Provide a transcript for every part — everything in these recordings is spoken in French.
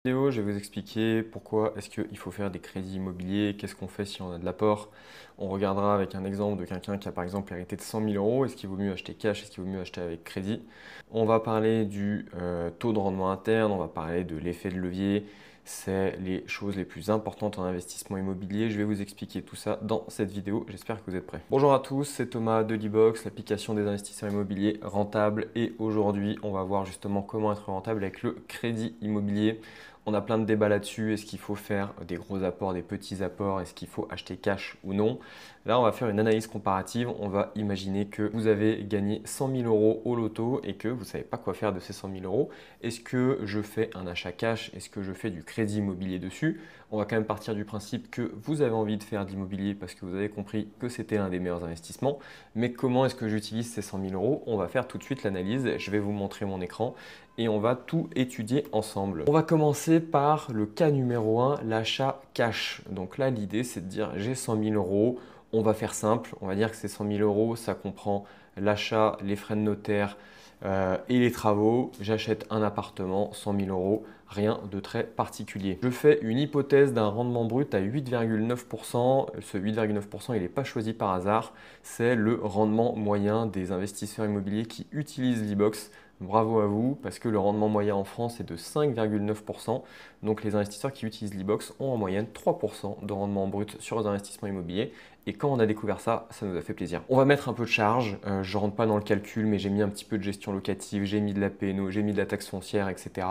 Vidéo, je vais vous expliquer pourquoi est-ce qu'il faut faire des crédits immobiliers, qu'est-ce qu'on fait si on a de l'apport. On regardera avec un exemple de quelqu'un qui a par exemple hérité de 100 000 euros. Est-ce qu'il vaut mieux acheter cash, est-ce qu'il vaut mieux acheter avec crédit? On va parler du taux de rendement interne, on va parler de l'effet de levier. C'est les choses les plus importantes en investissement immobilier. Je vais vous expliquer tout ça dans cette vidéo. J'espère que vous êtes prêts. Bonjour à tous, c'est Thomas de Libox, l'application des investisseurs immobiliers rentables. Et aujourd'hui, on va voir justement comment être rentable avec le crédit immobilier. On a plein de débats là-dessus. Est-ce qu'il faut faire des gros apports, des petits apports? Est-ce qu'il faut acheter cash ou non? Là, on va faire une analyse comparative. On va imaginer que vous avez gagné 100 000 euros au loto et que vous ne savez pas quoi faire de ces 100 000 euros. Est-ce que je fais un achat cash? Est-ce que je fais du crédit immobilier dessus? On va quand même partir du principe que vous avez envie de faire de l'immobilier parce que vous avez compris que c'était l'un des meilleurs investissements. Mais comment est-ce que j'utilise ces 100 000 euros? On va faire tout de suite l'analyse. Je vais vous montrer mon écran et on va tout étudier ensemble. On va commencer par le cas numéro 1, l'achat cash. Donc là, l'idée, c'est de dire j'ai 100 000 euros. On va faire simple. On va dire que ces 100 000 euros, ça comprend l'achat, les frais de notaire et les travaux. J'achète un appartement, 100 000 euros. Rien de très particulier. Je fais une hypothèse d'un rendement brut à 8,9%. Ce 8,9%, il n'est pas choisi par hasard. C'est le rendement moyen des investisseurs immobiliers qui utilisent l'e-box. Bravo à vous, parce que le rendement moyen en France est de 5,9%. Donc les investisseurs qui utilisent l'e-box ont en moyenne 3% de rendement brut sur les investissements immobiliers. Et quand on a découvert ça, ça nous a fait plaisir. On va mettre un peu de charge. Je ne rentre pas dans le calcul, mais j'ai mis un petit peu de gestion locative, j'ai mis de la PNO, j'ai mis de la taxe foncière, etc.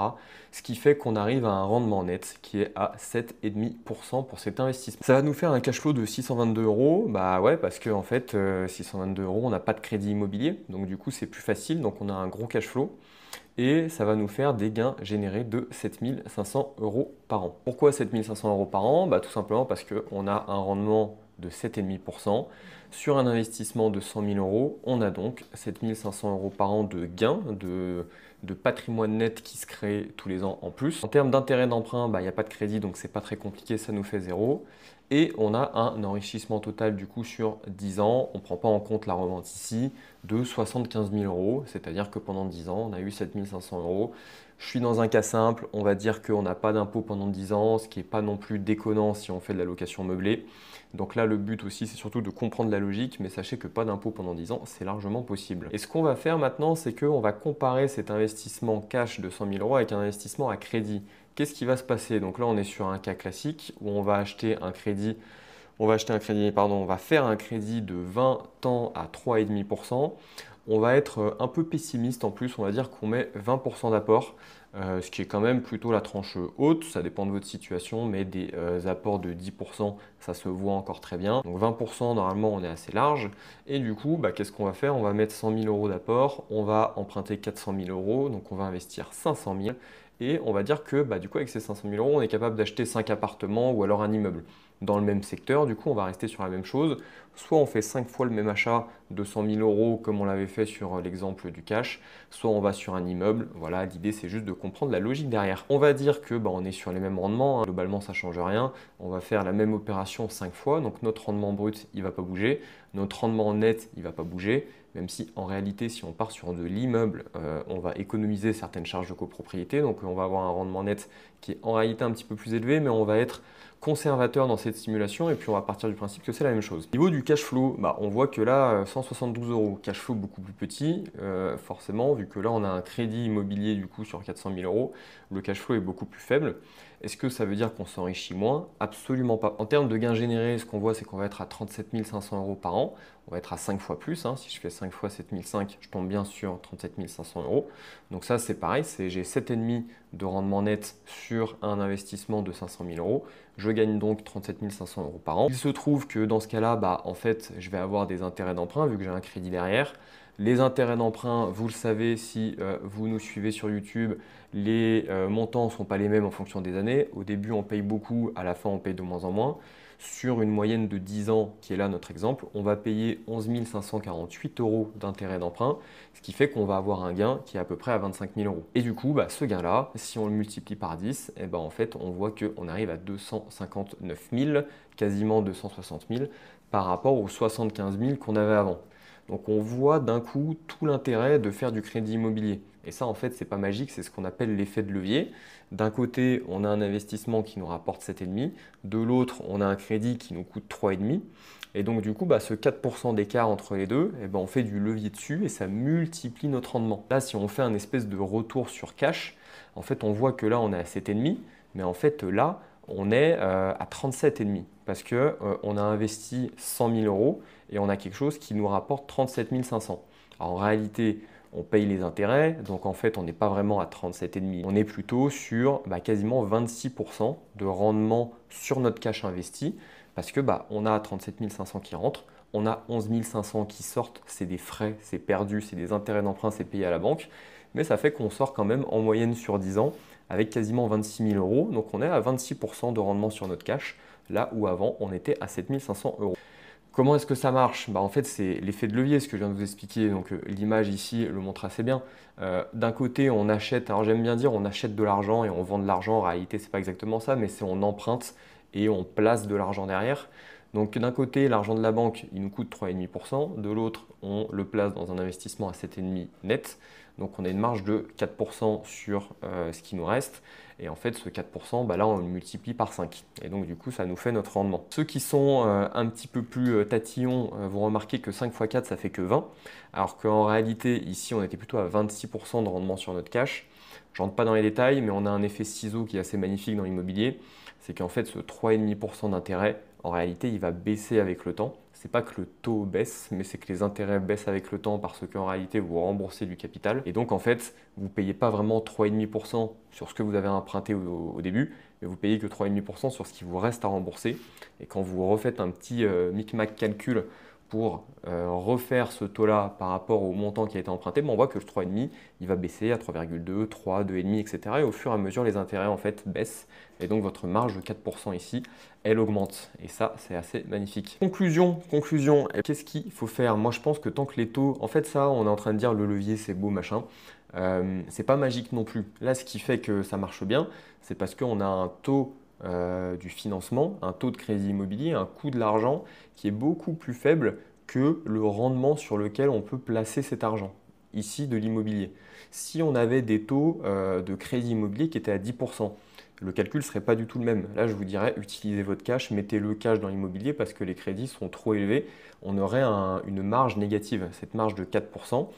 Ce qui fait qu'on arrive à un rendement net qui est à 7,5% pour cet investissement. Ça va nous faire un cash flow de 622 euros. Bah ouais, parce qu'en fait, 622 euros, on n'a pas de crédit immobilier. Donc du coup, c'est plus facile. Donc on a un gros cash flow. Et ça va nous faire des gains générés de 7 500 euros par an. Pourquoi 7 500 euros par an? Bah, tout simplement parce qu'on a un rendement de 7,5%. Sur un investissement de 100 000 euros, on a donc 7 500 euros par an de gains, de patrimoine net qui se crée tous les ans en plus. En termes d'intérêt d'emprunt, il n'y a pas de crédit, donc c'est pas très compliqué, ça nous fait zéro. Et on a un enrichissement total du coup sur 10 ans, on ne prend pas en compte la revente ici, de 75 000 euros, c'est-à-dire que pendant 10 ans, on a eu 7 500 euros. Je suis dans un cas simple, on va dire qu'on n'a pas d'impôt pendant 10 ans, ce qui n'est pas non plus déconnant si on fait de la location meublée. Donc là, le but aussi, c'est surtout de comprendre la logique, mais sachez que pas d'impôt pendant 10 ans, c'est largement possible. Et ce qu'on va faire maintenant, c'est qu'on va comparer cet investissement cash de 100 000 euros avec un investissement à crédit. Qu'est-ce qui va se passer? Donc là, on est sur un cas classique où on va acheter un crédit. On va faire un crédit de 20 ans à 3,5%. On va être un peu pessimiste en plus, on va dire qu'on met 20% d'apport, ce qui est quand même plutôt la tranche haute, ça dépend de votre situation, mais des apports de 10%, ça se voit encore très bien. Donc 20%, normalement, on est assez large. Et du coup, qu'est-ce qu'on va faire? On va mettre 100 000 euros d'apport, on va emprunter 400 000 euros, donc on va investir 500 000. Et on va dire que du coup, avec ces 500 000 euros, on est capable d'acheter 5 appartements ou alors un immeuble dans le même secteur. Du coup, on va rester sur la même chose. Soit on fait 5 fois le même achat de 100 000 euros comme on l'avait fait sur l'exemple du cash, soit on va sur un immeuble. Voilà, l'idée c'est juste de comprendre la logique derrière. On va dire que on est sur les mêmes rendements, hein. Globalement ça ne change rien. On va faire la même opération 5 fois, donc notre rendement brut il ne va pas bouger, notre rendement net il ne va pas bouger, même si en réalité si on part sur de l'immeuble, on va économiser certaines charges de copropriété, donc on va avoir un rendement net qui est en réalité un petit peu plus élevé, mais on va être conservateur dans cette simulation et puis on va partir du principe que c'est la même chose. Au niveau du cash flow, on voit que là 172 euros, cash flow beaucoup plus petit, forcément vu que là on a un crédit immobilier du coup sur 400 000 euros, le cash flow est beaucoup plus faible. Est-ce que ça veut dire qu'on s'enrichit moins? Absolument pas. En termes de gains générés, ce qu'on voit c'est qu'on va être à 37 500 euros par an, on va être à 5 fois plus, hein. Si je fais 5 fois 7 500, je tombe bien sur 37 500 euros. Donc ça c'est pareil, j'ai 7,5 de rendement net sur un investissement de 500 000 euros. Je gagne donc 37 500 euros par an. Il se trouve que dans ce cas-là, en fait, je vais avoir des intérêts d'emprunt vu que j'ai un crédit derrière. Les intérêts d'emprunt, vous le savez, si vous nous suivez sur YouTube, les montants ne sont pas les mêmes en fonction des années. Au début, on paye beaucoup, à la fin, on paye de moins en moins. Sur une moyenne de 10 ans, qui est là notre exemple, on va payer 11 548 euros d'intérêt d'emprunt, ce qui fait qu'on va avoir un gain qui est à peu près à 25 000 euros. Et du coup, ce gain-là, si on le multiplie par 10, en fait, on voit qu'on arrive à 259 000, quasiment 260 000, par rapport aux 75 000 qu'on avait avant. Donc on voit d'un coup tout l'intérêt de faire du crédit immobilier. Et ça, en fait, c'est pas magique, c'est ce qu'on appelle l'effet de levier. D'un côté, on a un investissement qui nous rapporte 7,5, de l'autre, on a un crédit qui nous coûte 3,5. Et donc du coup, ce 4% d'écart entre les deux, on fait du levier dessus et ça multiplie notre rendement. Là, si on fait un espèce de retour sur cash, en fait, on voit que là, on est à 7,5, mais en fait, là, on est à 37,5 parce qu'on a investi 100 000 euros et on a quelque chose qui nous rapporte 37 500. Alors, en réalité, on paye les intérêts, donc en fait, on n'est pas vraiment à 37,5. On est plutôt sur quasiment 26% de rendement sur notre cash investi parce que on a 37 500 qui rentrent, on a 11 500 qui sortent, c'est des frais, c'est perdu, c'est des intérêts d'emprunt, c'est payé à la banque, mais ça fait qu'on sort quand même en moyenne sur 10 ans avec quasiment 26 000 euros, donc on est à 26% de rendement sur notre cash, là où avant on était à 7 500 euros. Comment est-ce que ça marche? En fait, c'est l'effet de levier, ce que je viens de vous expliquer. Donc, l'image ici le montre assez bien. D'un côté, on achète, alors j'aime bien dire on achète de l'argent et on vend de l'argent. En réalité, c'est pas exactement ça, mais c'est on emprunte et on place de l'argent derrière. Donc, d'un côté, l'argent de la banque, il nous coûte 3,5%. De l'autre, on le place dans un investissement à 7,5 net. Donc, on a une marge de 4% sur ce qui nous reste. Et en fait, ce 4%, là, on le multiplie par 5. Et donc, du coup, ça nous fait notre rendement. Ceux qui sont un petit peu plus tatillons vont remarquer que 5 x 4, ça fait que 20. Alors qu'en réalité, ici, on était plutôt à 26% de rendement sur notre cash. Je rentre pas dans les détails, mais on a un effet ciseau qui est assez magnifique dans l'immobilier. C'est qu'en fait, ce 3,5% d'intérêt, en réalité, il va baisser avec le temps. C'est pas que le taux baisse, mais c'est que les intérêts baissent avec le temps parce qu'en réalité, vous remboursez du capital. Et donc, en fait, vous ne payez pas vraiment 3,5% sur ce que vous avez emprunté au début, mais vous payez que 3,5% sur ce qui vous reste à rembourser. Et quand vous refaites un petit micmac calcul pour refaire ce taux-là par rapport au montant qui a été emprunté, on voit que le 3,5, il va baisser à 3,2, 3, 2,5, etc. Et au fur et à mesure, les intérêts en fait baissent. Et donc votre marge de 4% ici, elle augmente. Et ça, c'est assez magnifique. Conclusion, qu'est-ce qu'il faut faire? Moi, je pense que tant que les taux, en fait ça, on est en train de dire le levier, c'est beau, machin. C'est pas magique non plus. Là, ce qui fait que ça marche bien, c'est parce qu'on a un taux du financement, un taux de crédit immobilier, un coût de l'argent qui est beaucoup plus faible que le rendement sur lequel on peut placer cet argent, ici de l'immobilier. Si on avait des taux de crédit immobilier qui étaient à 10%, le calcul ne serait pas du tout le même. Là, je vous dirais, utilisez votre cash, mettez le cash dans l'immobilier parce que les crédits sont trop élevés. On aurait une marge négative. Cette marge de 4%,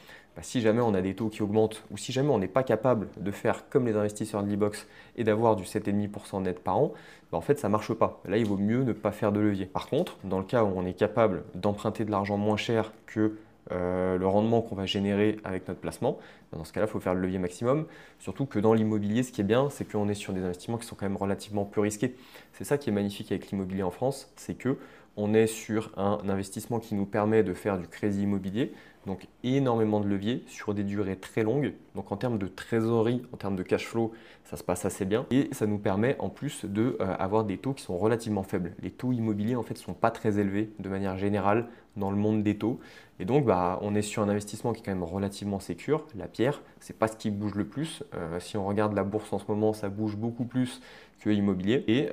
si jamais on a des taux qui augmentent ou si jamais on n'est pas capable de faire comme les investisseurs de l'e-box et d'avoir du 7,5% net par an, en fait, ça ne marche pas. Là, il vaut mieux ne pas faire de levier. Par contre, dans le cas où on est capable d'emprunter de l'argent moins cher que le rendement qu'on va générer avec notre placement, dans ce cas-là, il faut faire le levier maximum. Surtout que dans l'immobilier, ce qui est bien, c'est qu'on est sur des investissements qui sont quand même relativement peu risqués. C'est ça qui est magnifique avec l'immobilier en France, c'est que on est sur un investissement qui nous permet de faire du crédit immobilier, donc énormément de leviers sur des durées très longues. Donc en termes de trésorerie, en termes de cash flow, ça se passe assez bien. Et ça nous permet en plus d'avoir des taux qui sont relativement faibles. Les taux immobiliers en fait ne sont pas très élevés de manière générale dans le monde des taux. Et donc on est sur un investissement qui est quand même relativement sécure. La pierre, c'est pas ce qui bouge le plus. Si on regarde la bourse en ce moment, ça bouge beaucoup plus que l'immobilier. Et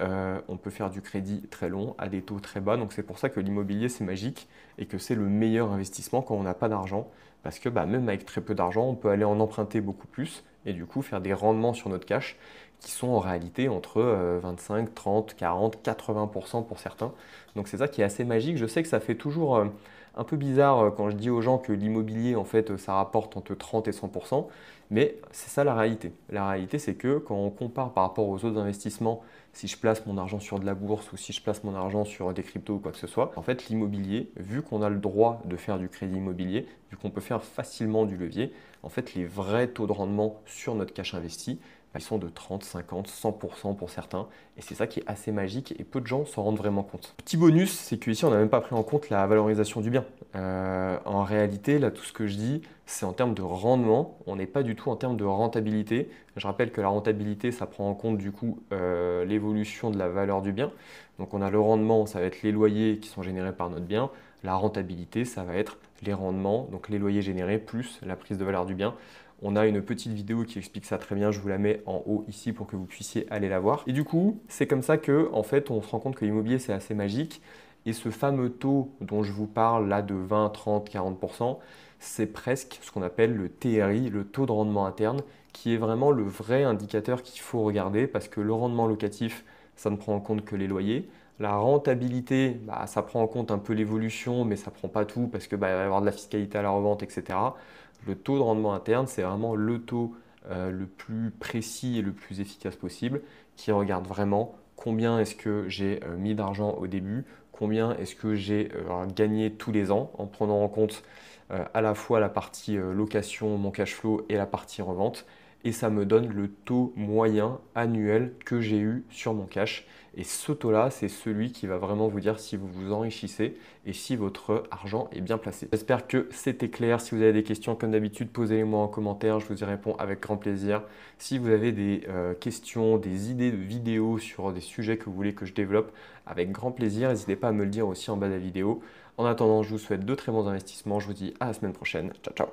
on peut faire du crédit très long à des taux très bas. Donc c'est pour ça que l'immobilier c'est magique et que c'est le meilleur investissement quand on n'a pas d'argent. Parce que même avec très peu d'argent, on peut aller en emprunter beaucoup plus et du coup faire des rendements sur notre cash qui sont en réalité entre 25, 30, 40, 80% pour certains. Donc c'est ça qui est assez magique. Je sais que ça fait toujours un peu bizarre quand je dis aux gens que l'immobilier, en fait, ça rapporte entre 30 et 100%, mais c'est ça la réalité. La réalité, c'est que quand on compare par rapport aux autres investissements, si je place mon argent sur de la bourse ou si je place mon argent sur des cryptos ou quoi que ce soit, en fait, l'immobilier, vu qu'on a le droit de faire du crédit immobilier, vu qu'on peut faire facilement du levier, en fait, les vrais taux de rendement sur notre cash investi, ils sont de 30, 50, 100% pour certains. Et c'est ça qui est assez magique et peu de gens s'en rendent vraiment compte. Petit bonus, c'est qu'ici, on n'a même pas pris en compte la valorisation du bien. En réalité, là, tout ce que je dis, c'est en termes de rendement. On n'est pas du tout en termes de rentabilité. Je rappelle que la rentabilité, ça prend en compte du coup l'évolution de la valeur du bien. Donc on a le rendement, ça va être les loyers qui sont générés par notre bien. La rentabilité, ça va être les rendements, donc les loyers générés plus la prise de valeur du bien. On a une petite vidéo qui explique ça très bien, je vous la mets en haut ici pour que vous puissiez aller la voir. Et du coup, c'est comme ça que en fait, on se rend compte que l'immobilier, c'est assez magique Et ce fameux taux dont je vous parle là de 20, 30, 40%, c'est presque ce qu'on appelle le TRI, le taux de rendement interne, qui est vraiment le vrai indicateur qu'il faut regarder parce que le rendement locatif, ça ne prend en compte que les loyers. La rentabilité, bah, ça prend en compte un peu l'évolution, mais ça ne prend pas tout parce que, bah, il va y avoir de la fiscalité à la revente, etc. Le taux de rendement interne, c'est vraiment le taux le plus précis et le plus efficace possible qui regarde vraiment combien est-ce que j'ai mis d'argent au début, combien est-ce que j'ai gagné tous les ans en prenant en compte à la fois la partie location, mon cash flow et la partie revente. Et ça me donne le taux moyen annuel que j'ai eu sur mon cash. Et ce taux-là, c'est celui qui va vraiment vous dire si vous vous enrichissez et si votre argent est bien placé. J'espère que c'était clair. Si vous avez des questions, comme d'habitude, posez-les-moi en commentaire. Je vous y réponds avec grand plaisir. Si vous avez des questions, des idées de vidéos sur des sujets que vous voulez que je développe, avec grand plaisir, n'hésitez pas à me le dire aussi en bas de la vidéo. En attendant, je vous souhaite de très bons investissements. Je vous dis à la semaine prochaine. Ciao, ciao.